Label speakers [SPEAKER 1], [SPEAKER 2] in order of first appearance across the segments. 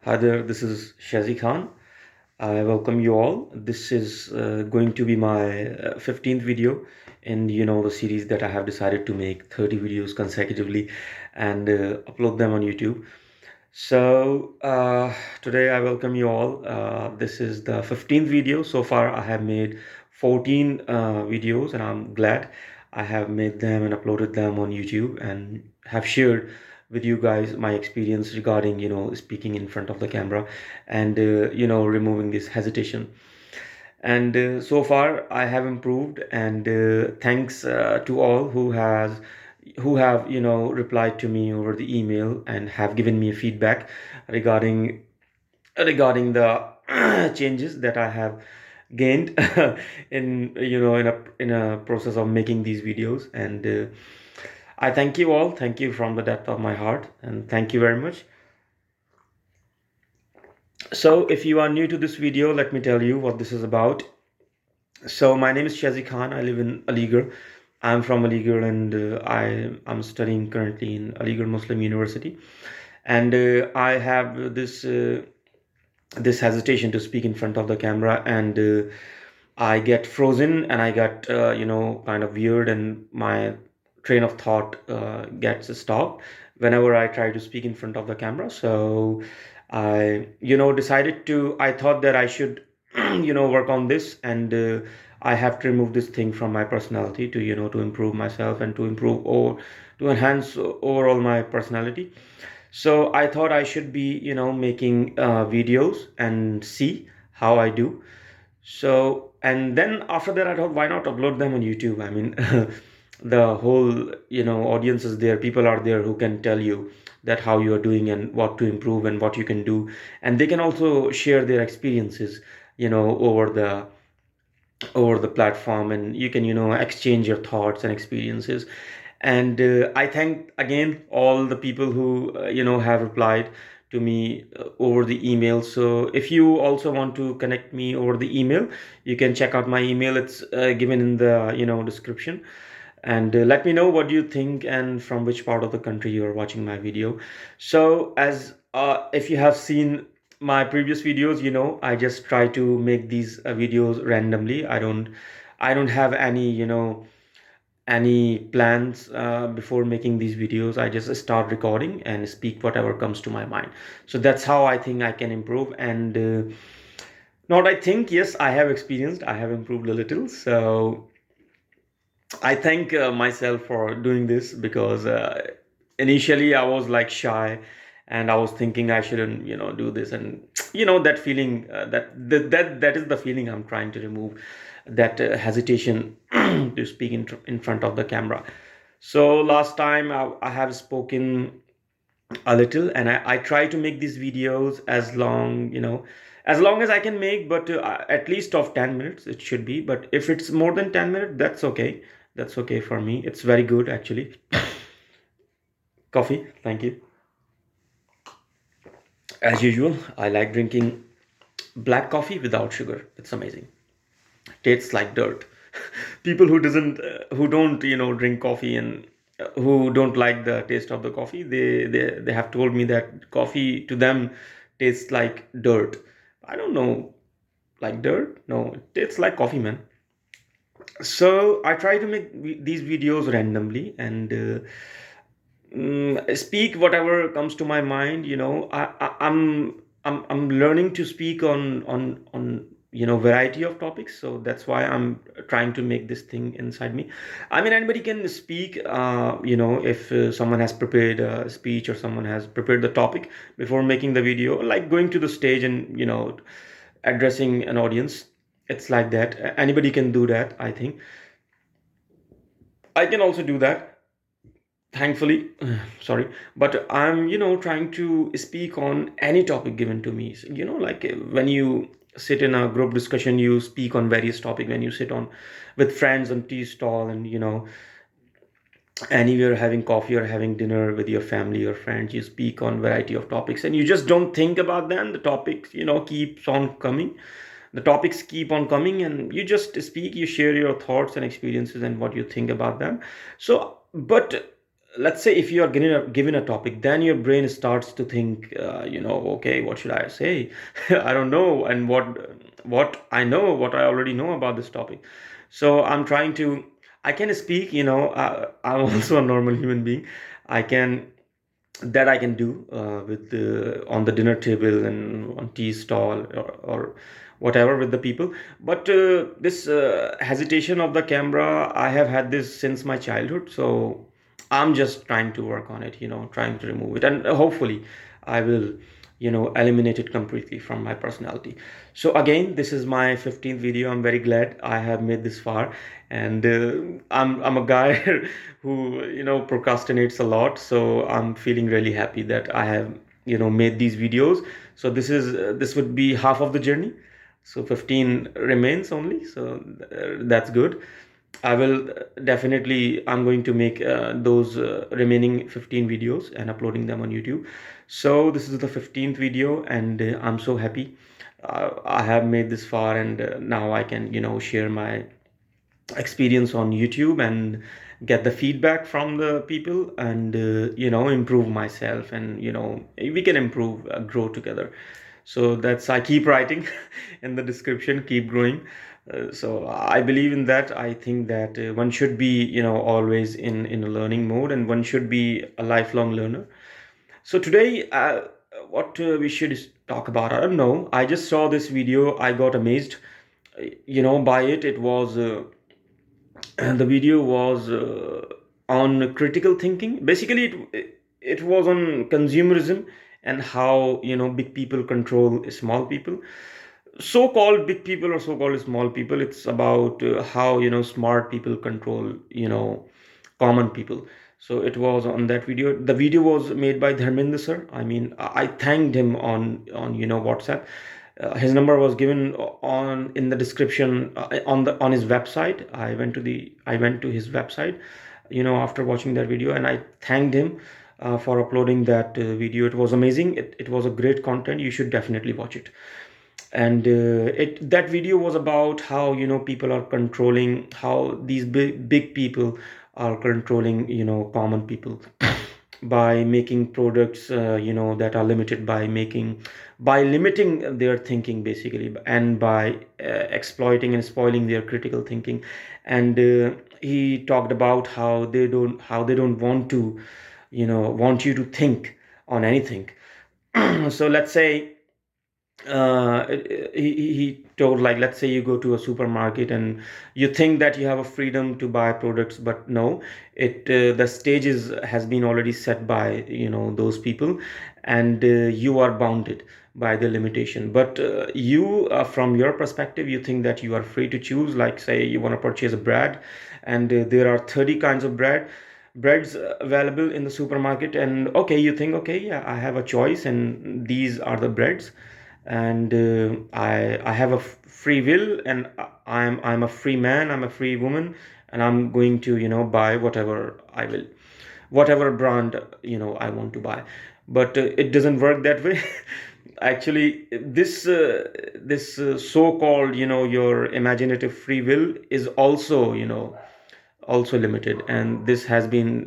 [SPEAKER 1] Hi there, this is Shazi Khan. I welcome you all. This is going to be my 15th video in the series that I have decided to make 30 videos consecutively and upload them on YouTube. So today I welcome you all. This is the 15th video. So far I have made 14 videos and I'm glad I have made them and uploaded them on YouTube and have shared with you guys my experience regarding speaking in front of the camera and removing this hesitation. And so far I have improved, and thanks to all who have replied to me over the email and have given me feedback regarding the changes that I have gained in a process of making these videos. And I thank you all. Thank you from the depth of my heart, and thank you very much. So if you are new to this video, let me tell you what this is about. So my name is Shazi Khan. I live in Aligarh. I'm from Aligarh, and I'm studying currently in Aligarh Muslim University. And I have this hesitation to speak in front of the camera, and I get frozen, and I get kind of weird, and my train of thought gets stopped whenever I try to speak in front of the camera. So I thought that I should work on this, and I have to remove this thing from my personality to to improve myself and to improve or to enhance overall my personality. So I thought I should be making videos and see how I do. So, and then after that, I thought, why not upload them on YouTube? I mean, the whole, audience is there. People are there who can tell you that how you are doing and what to improve and what you can do. And they can also share their experiences, over the platform, and you can, exchange your thoughts and experiences. And I thank again all the people who have replied to me over the email. So if you also want to connect me over the email, you can check out my email. It's given in the description. And let me know what you think and from which part of the country you are watching my video. So as if you have seen my previous videos, I just try to make these videos randomly. I don't have any plans before making these videos. I just start recording and speak whatever comes to my mind. So that's how I think I can improve. And not I think, yes, I have experienced, I have improved a little. So I thank myself for doing this, because initially I was like shy, and I was thinking I shouldn't, do this. And that feeling, that is the feeling I'm trying to remove, that hesitation to speak in front of the camera. So last time I have spoken a little, and I try to make these videos as long as I can make, but at least of 10 minutes it should be. But if it's more than 10 minutes, that's okay. That's okay for me. It's very good actually. Coffee, thank you. As usual, I like drinking black coffee without sugar. It's amazing. Tastes like dirt. People who don't drink coffee, and who don't like the taste of the coffee, they have told me that coffee to them tastes like dirt. I don't know, like dirt? No, it tastes like coffee, man. So I try to make these videos randomly, and speak whatever comes to my mind. I'm learning to speak on variety of topics. So that's why I'm trying to make this thing inside me. I mean, anybody can speak. If someone has prepared a speech, or someone has prepared the topic before making the video, like going to the stage and addressing an audience. It's like that. Anybody can do that, I think. I can also do that, thankfully. Sorry. But I'm trying to speak on any topic given to me. So, like when you sit in a group discussion, you speak on various topic. When you sit on with friends on tea stall, and anywhere having coffee or having dinner with your family or friends, you speak on variety of topics, and you just don't think about them. The topics keeps on coming. The topics keep on coming, and you just speak, you share your thoughts and experiences and what you think about them. So but let's say if you are given a topic, then your brain starts to think, okay, what should I say? I don't know, and what I know, what I already know about this topic. So I'm trying to, I can speak, I'm also a normal human being. I can, that I can do with the on the dinner table and on tea stall, or whatever with the people. But this hesitation of the camera, I have had this since my childhood. So I'm just trying to work on it, trying to remove it, and hopefully I will, eliminate it completely from my personality. So again, this is my 15th video. I'm very glad I have made this far, and I'm a guy who procrastinates a lot. So I'm feeling really happy that I have made these videos. So this would be half of the journey. So 15 remains only. So that's good. I will definitely, I'm going to make those remaining 15 videos and uploading them on YouTube. So this is the 15th video, and I'm so happy I have made this far, and now I can, share my experience on YouTube and get the feedback from the people, and improve myself, and we can improve, grow together. So that's, I keep writing in the description, keep growing. So I believe in that. I think that one should be, always in a learning mode, and one should be a lifelong learner. So today, what we should talk about, I don't know, I just saw this video, I got amazed, by it. It was and the video was on critical thinking. Basically, it was on consumerism, and how big people control small people, so-called big people or so-called small people. It's about how smart people control common people. So it was on that video. The video was made by Dharmendra sir. I mean, I thanked him on WhatsApp. His number was given on in the description, on his website. I went to his website, after watching that video, and I thanked him for uploading that video. It was amazing. It was a great content. You should definitely watch it. And that video was about how people are controlling, how these big people are controlling common people by making products that are limited, by limiting their thinking basically, and by exploiting and spoiling their critical thinking. And he talked about how they don't want to want you to think on anything. So let's say, he told, like, let's say you go to a supermarket and you think that you have a freedom to buy products, but no, it the stages has been already set by those people, and you are bounded by the limitation. But you, from your perspective, you think that you are free to choose. Like, say you want to purchase a bread, and there are 30 kinds of breads available in the supermarket, and okay, you think, okay, yeah, I have a choice, and these are the breads, and I have a free will, and I'm a free man, I'm a free woman, and I'm going to buy whatever I will, whatever brand I want to buy. But it doesn't work that way. Actually, this so-called your imaginative free will is also also limited, and this has been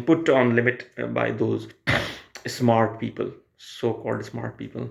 [SPEAKER 1] put on limit by those smart people, so-called smart people.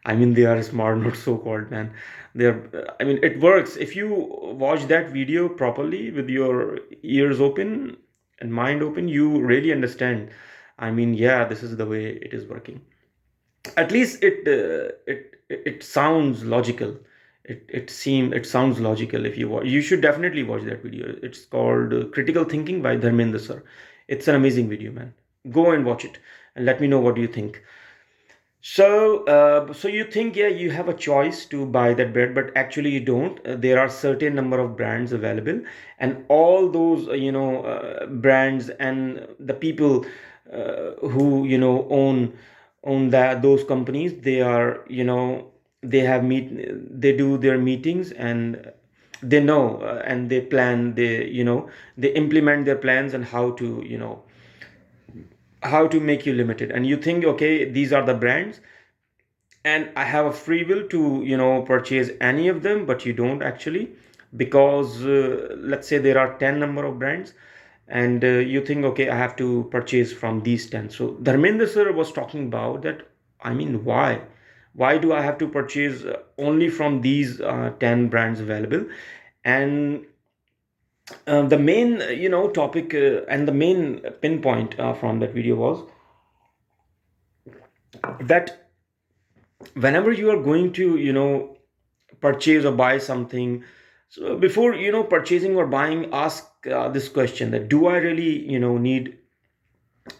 [SPEAKER 1] I mean, they are smart, not so-called, man. They're, I mean, it works if you watch that video properly with your ears open and mind open. You really understand. I mean, yeah, this is the way it is working. At least it sounds logical. It sounds logical. If you watch, you should definitely watch that video. It's called Critical Thinking by Dharmendra sir. It's an amazing video, man. Go and watch it and let me know what do you think. So, so you think, yeah, you have a choice to buy that bread, but actually you don't. There are certain number of brands available, and all those, brands, and the people who own that those companies, they are, they have they do their meetings, and they know, and they plan, they implement their plans, and how to make you limited. And you think, okay, these are the brands, and I have a free will to purchase any of them, but you don't actually, because let's say there are 10 number of brands, and you think, okay, I have to purchase from these 10. So Dharmendra sir was talking about that. I mean, why do I have to purchase only from these 10 brands available? And the main topic and the main pinpoint from that video was that whenever you are going to purchase or buy something, so before purchasing or buying, ask this question, that do I really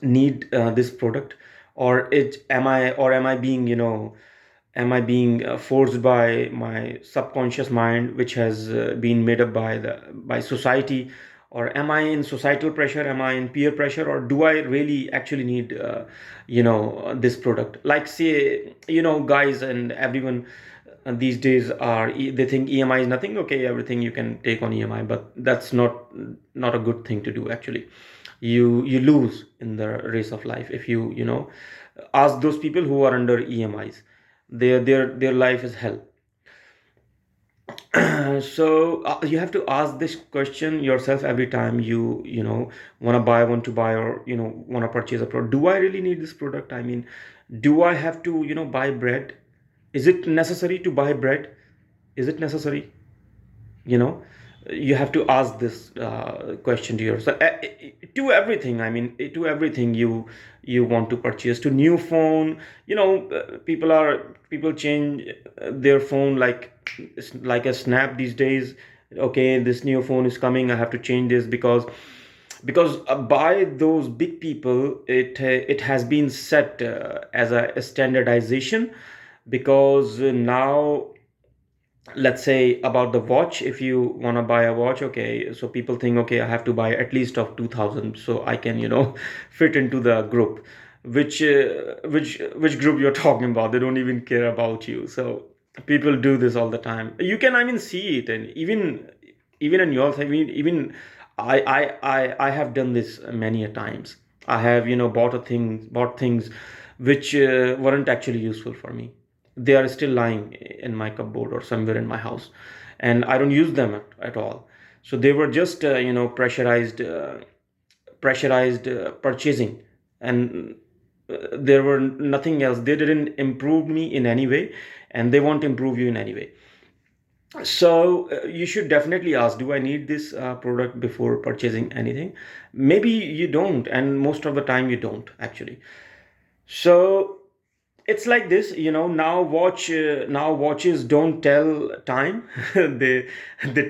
[SPEAKER 1] need this product, or it am I being forced by my subconscious mind, which has been made up by society, or am I in societal pressure, am I in peer pressure, or do I really actually need this product? Like, say, guys and everyone these days are, they think EMI is nothing. Okay, everything you can take on EMI, but that's not a good thing to do actually. You lose in the race of life if you ask those people who are under EMIs. Their life is hell. So you have to ask this question yourself every time you want to buy, or want to purchase a product. Do I really need this product? I mean, do I have to buy bread? Is it necessary to buy bread? Is it necessary? you know you have to ask this question to yourself, to everything. I mean, to everything you want to purchase. To new phone, people change their phone like a snap these days. Okay, this new phone is coming, I have to change this, because by those big people, it has been set as a standardization. Because now, let's say about the watch, if you want to buy a watch, okay, so people think, okay, I have to buy at least of 2000 so I can fit into the group. Which group you're talking about? They don't even care about you. So people do this all the time. You can, I mean, see it. And even in your, I mean, even I have done this many a times. I have bought things which weren't actually useful for me. They are still lying in my cupboard or somewhere in my house, and I don't use them at all. So they were just pressurized purchasing, and there were nothing else. They didn't improve me in any way, and they won't improve you in any way. So you should definitely ask, do I need this product before purchasing anything? Maybe you don't, and most of the time you don't actually. So it's like this, now watches don't tell time. They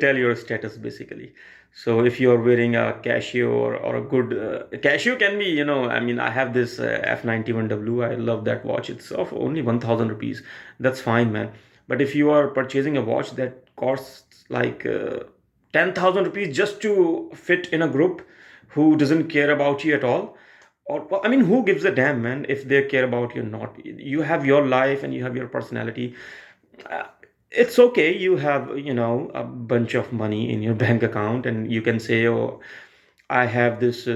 [SPEAKER 1] tell your status basically. So if you're wearing a Casio, or a good Casio can be, I mean, I have this F91W. I love that watch. It's of only 1000 rupees. That's fine, man. But if you are purchasing a watch that costs like 10,000 rupees just to fit in a group who doesn't care about you at all, or, well, I mean, who gives a damn, man, if they care about you or not? You have your life and you have your personality. uh, it's okay, you have a bunch of money in your bank account, and you can say, oh, I have this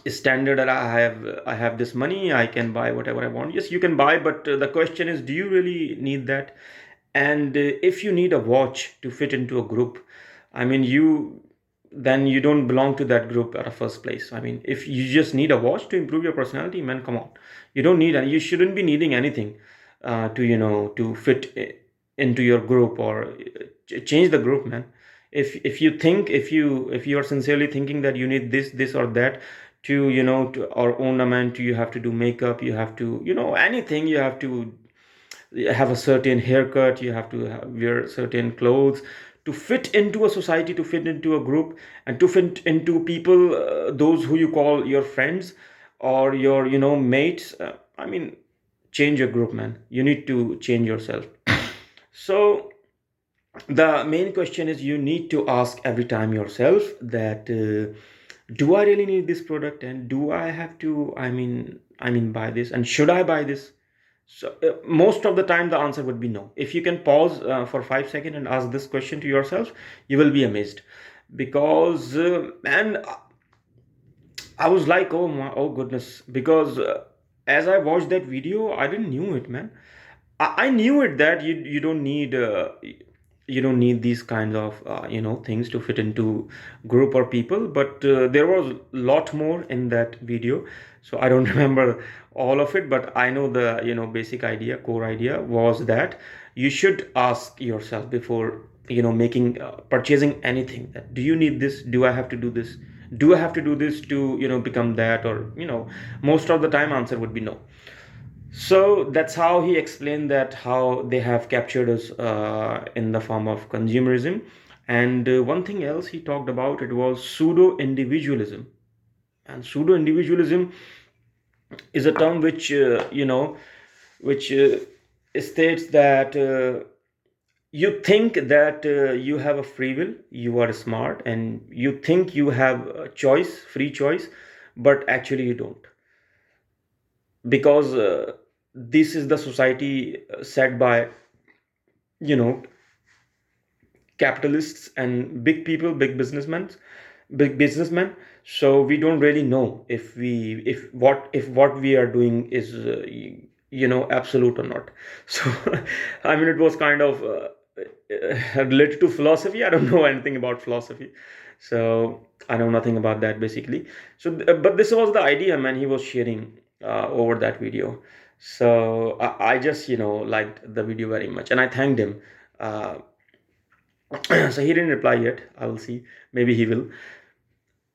[SPEAKER 1] standard, that I have this money, I can buy whatever I want. Yes, you can buy, but the question is, do you really need that? And if you need a watch to fit into a group, I mean, then you don't belong to that group at the first place. I mean, if you just need a watch to improve your personality, man, come on. You don't need, and you shouldn't be needing anything to fit into your group, or change the group, man. If you are sincerely thinking that you need this or that, to or ornament, you have to do makeup, you have to anything, you have to have a certain haircut, you have to wear certain clothes to fit into a society, to fit into a group, and to fit into people, those who you call your friends, or your mates. I mean, change your group, man. You need to change yourself. So the main question is, you need to ask every time yourself that, do I really need this product, and do I have to, I mean, buy this, and should I buy this? So most of the time the answer would be no. If you can pause for 5 seconds and ask this question to yourself, you will be amazed. Because man, I was like, oh my, oh goodness. Because as I watched that video, I didn't knew it, man. I knew it, that you don't need you don't need these kinds of things to fit into group or people. But there was a lot more in that video, so I don't remember all of it, but I know the basic idea, core idea was that you should ask yourself before making purchasing anything, that do you need this, do I have to do this, do I have to do this to become that, or most of the time answer would be no. So that's how he explained that how they have captured us in the form of consumerism. And one thing else he talked about, it was pseudo individualism. And pseudo individualism is a term which which states that you think that you have a free will, you are smart, and you think you have a choice, free choice, but actually you don't, because this is the society set by you know capitalists and big people, big businessmen. So we don't really know if what we are doing is absolute or not. So I mean, it was kind of related to philosophy. I don't know anything about philosophy, so I know nothing about that basically. So but this was the idea, man, he was sharing over that video. So I just liked the video very much, and I thanked him. uh, so he didn't reply yet. I will see. Maybe he will.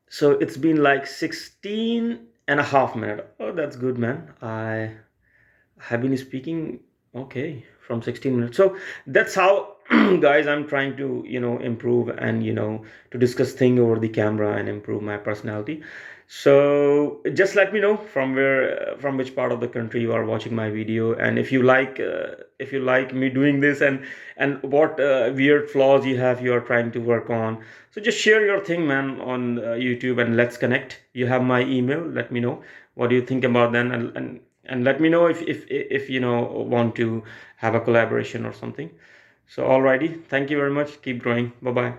[SPEAKER 1] So it's been like 16 and a half minutes. Oh, that's good, man. I have been speaking, okay, from 16 minutes. So that's how, guys, I'm trying to improve, and to discuss thing over the camera and improve my personality. So just let me know from from which part of the country you are watching my video, and if you like me doing this, and what weird flaws you are trying to work on. So just share your thing, man, on YouTube, and let's connect. You have my email. Let me know what do you think about that, and let me know if want to have a collaboration or something. So alrighty, thank you very much. Keep growing. Bye bye.